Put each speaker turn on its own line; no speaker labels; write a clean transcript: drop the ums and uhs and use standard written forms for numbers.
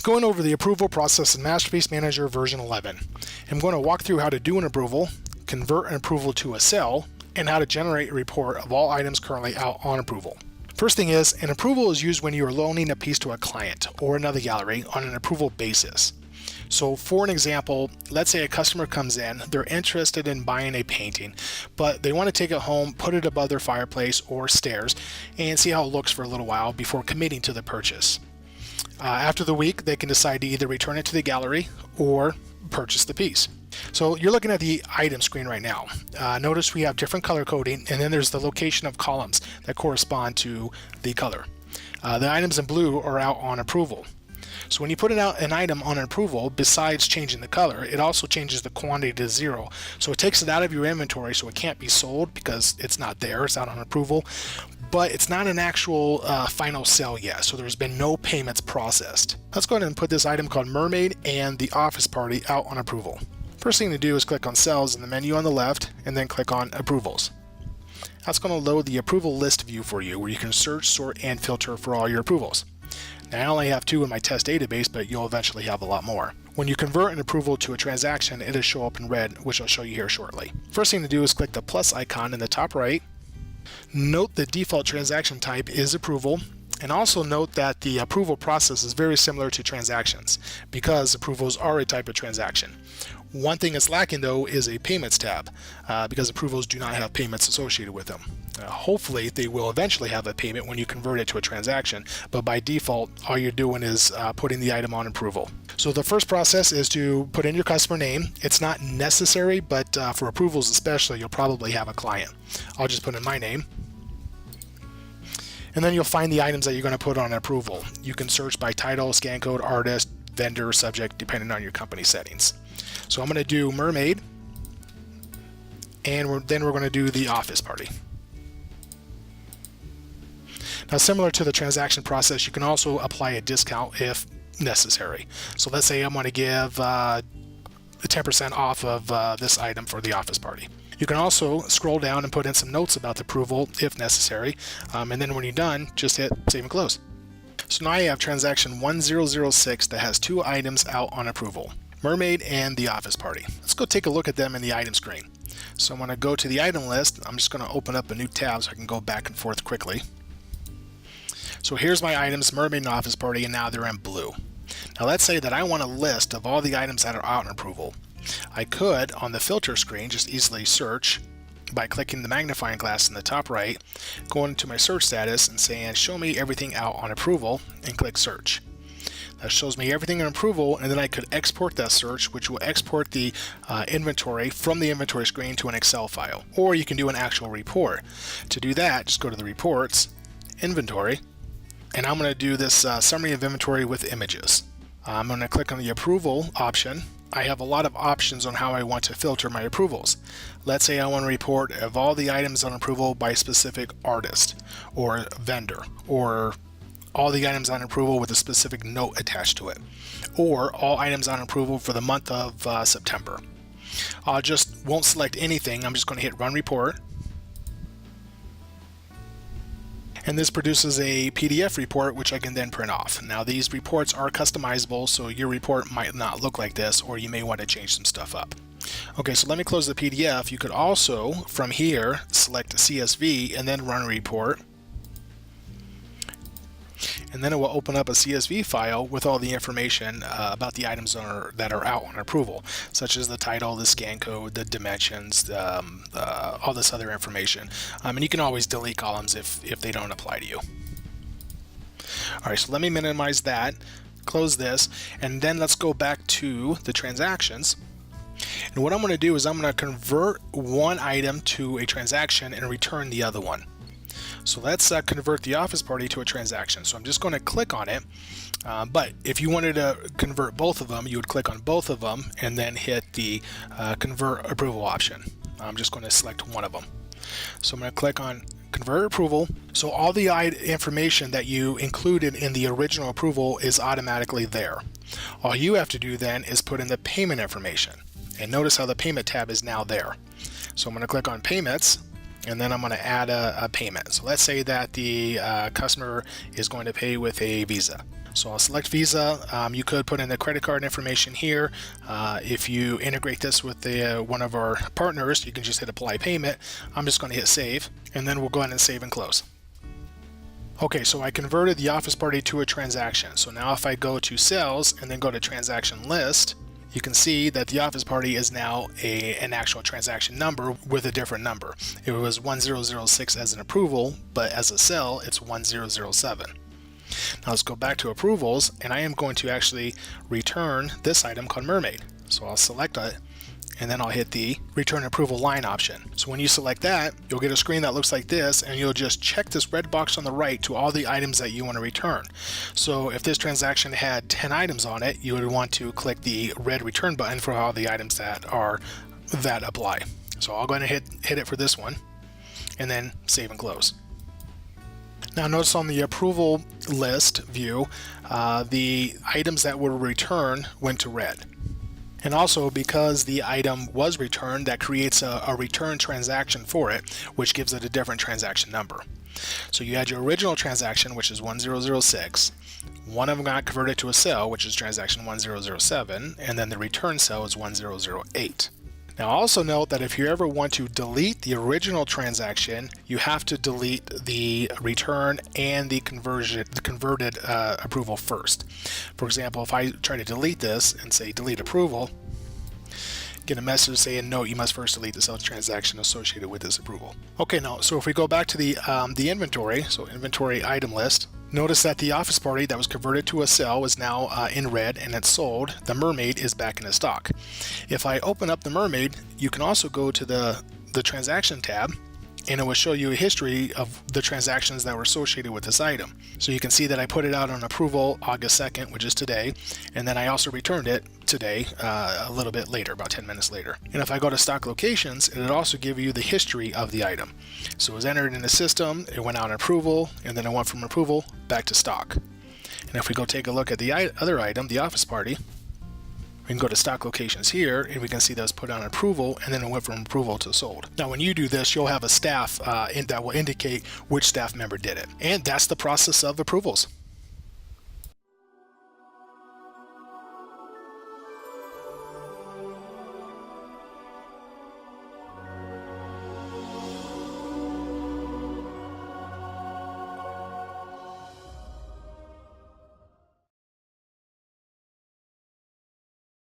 Going over the approval process in Masterpiece Manager version 11. I'm going to walk through how to do an approval, convert an approval to a sale, and how to generate a report of all items currently out on approval. First thing is, an approval is used when you are loaning a piece to a client or another gallery on an approval basis. So for an example, let's say a customer comes in, they're interested in buying a painting, but they want to take it home, put it above their fireplace or stairs, and see how it looks for a little while before committing to the purchase. After the week, they can decide to either return it to the gallery or purchase the piece. So you're looking at the item screen right now. Notice we have different color coding, and then there's the location of columns that correspond to the color. The items in blue are out on approval. So when you put an item on an approval, besides changing the color, it also changes the quantity to 0. So it takes it out of your inventory, so it can't be sold because it's not there, it's out on approval. But it's not an actual final sale yet, so there's been no payments processed. Let's go ahead and put this item called Mermaid and the Office Party out on approval. First thing to do is click on Sales in the menu on the left, and then click on Approvals. That's going to load the approval list view for you, where you can search, sort, and filter for all your approvals. Now, I only have 2 in my test database, but you'll eventually have a lot more. When you convert an approval to a transaction, it'll show up in red, which I'll show you here shortly. First thing to do is click the plus icon in the top right. Note the default transaction type is approval, and also note that the approval process is very similar to transactions because approvals are a type of transaction. One thing that's lacking though is a payments tab because approvals do not have payments associated with them. Hopefully they will eventually have a payment when you convert it to a transaction, but by default all you're doing is putting the item on approval. So the first process is to put in your customer name. It's not necessary, but for approvals especially, you'll probably have a client. I'll just put in my name. And then you'll find the items that you're going to put on approval. You can search by title, scan code, artist, vendor, subject, depending on your company settings. So I'm going to do Mermaid, and then we're going to do the Office Party. Now, similar to the transaction process, you can also apply a discount if necessary. So let's say I'm going to give 10% off of this item for the Office Party. You can also scroll down and put in some notes about the approval if necessary, and then when you're done, just hit Save and Close. So now I have transaction 1006 that has 2 items out on approval, Mermaid and the Office Party. Let's go take a look at them in the item screen. So I'm going to go to the item list. I'm just going to open up a new tab so I can go back and forth quickly. So here's my items, Mermaid and Office Party, and now they're in blue. Now let's say that I want a list of all the items that are out on approval. I could, on the filter screen, just easily search by clicking the magnifying glass in the top right, go into my search status and saying show me everything out on approval, and click search. That shows me everything on approval, and then I could export that search, which will export the inventory from the inventory screen to an Excel file. Or you can do an actual report. To do that, just go to the Reports, Inventory, and I'm going to do this Summary of Inventory with Images. I'm going to click on the Approval option. I have a lot of options on how I want to filter my approvals. Let's say I want to report of all the items on approval by specific artist or vendor, or all the items on approval with a specific note attached to it, or all items on approval for the month of September. I just won't select anything. I'm just going to hit Run Report. And this produces a PDF report which I can then print off. Now these reports are customizable, so your report might not look like this, or you may want to change some stuff up. Okay, so let me close the PDF. You could also, from here, select CSV and then run a report. And then it will open up a CSV file with all the information about the items that are out on approval, such as the title, the scan code, the dimensions, all this other information. And you can always delete columns if they don't apply to you. All right, so let me minimize that, close this, and then let's go back to the transactions. And what I'm going to do is I'm going to convert one item to a transaction and return the other one. So let's convert the Office Party to a transaction. So I'm just going to click on it, but if you wanted to convert both of them, you would click on both of them and then hit the Convert Approval option. I'm just going to select one of them. So I'm going to click on Convert Approval. So all the information that you included in the original approval is automatically there. All you have to do then is put in the payment information. And notice how the payment tab is now there. So I'm going to click on payments, and then I'm going to add a payment. So let's say that the customer is going to pay with a Visa. So I'll select Visa. You could put in the credit card information here. If you integrate this with one of our partners, you can just hit apply payment. I'm just going to hit save, and then we'll go ahead and save and close. Okay, so I converted the office party to a transaction. So now if I go to sales and then go to transaction list, you can see that the office party is now an actual transaction number with a different number. It was 1006 as an approval, but as a sell, it's 1007. Now let's go back to approvals, and I am going to actually return this item called Mermaid. So I'll select it, and then I'll hit the return approval line option. So when you select that, you'll get a screen that looks like this, and you'll just check this red box on the right to all the items that you want to return. So if this transaction had 10 items on it, you would want to click the red return button for all the items that apply. So I'll go ahead and hit it for this one, and then save and close. Now notice on the approval list view, the items that were returned went to red. And also, because the item was returned, that creates a return transaction for it, which gives it a different transaction number. So you had your original transaction, which is 1006. One of them got converted to a sale, which is transaction 1007, and then the return sale is 1008. Now also note that if you ever want to delete the original transaction, you have to delete the return and the converted approval first. For example, if I try to delete this and say delete approval, get a message saying no, you must first delete the sales transaction associated with this approval. Okay, now so if we go back to the inventory, so inventory item list, notice that the office party that was converted to a sale is now in red and it's sold. The Mermaid is back in the stock. If I open up the Mermaid, you can also go to the transaction tab, and it will show you a history of the transactions that were associated with this item. So you can see that I put it out on approval August 2nd, which is today, and then I also returned it today, a little bit later, about 10 minutes later. And if I go to stock locations, it'll also give you the history of the item. So it was entered in the system, it went out on approval, and then it went from approval back to stock. And if we go take a look at the other item, the office party, we can go to stock locations here, and we can see that was put on approval, and then it went from approval to sold. Now when you do this, you'll have a staff that will indicate which staff member did it. And that's the process of approvals.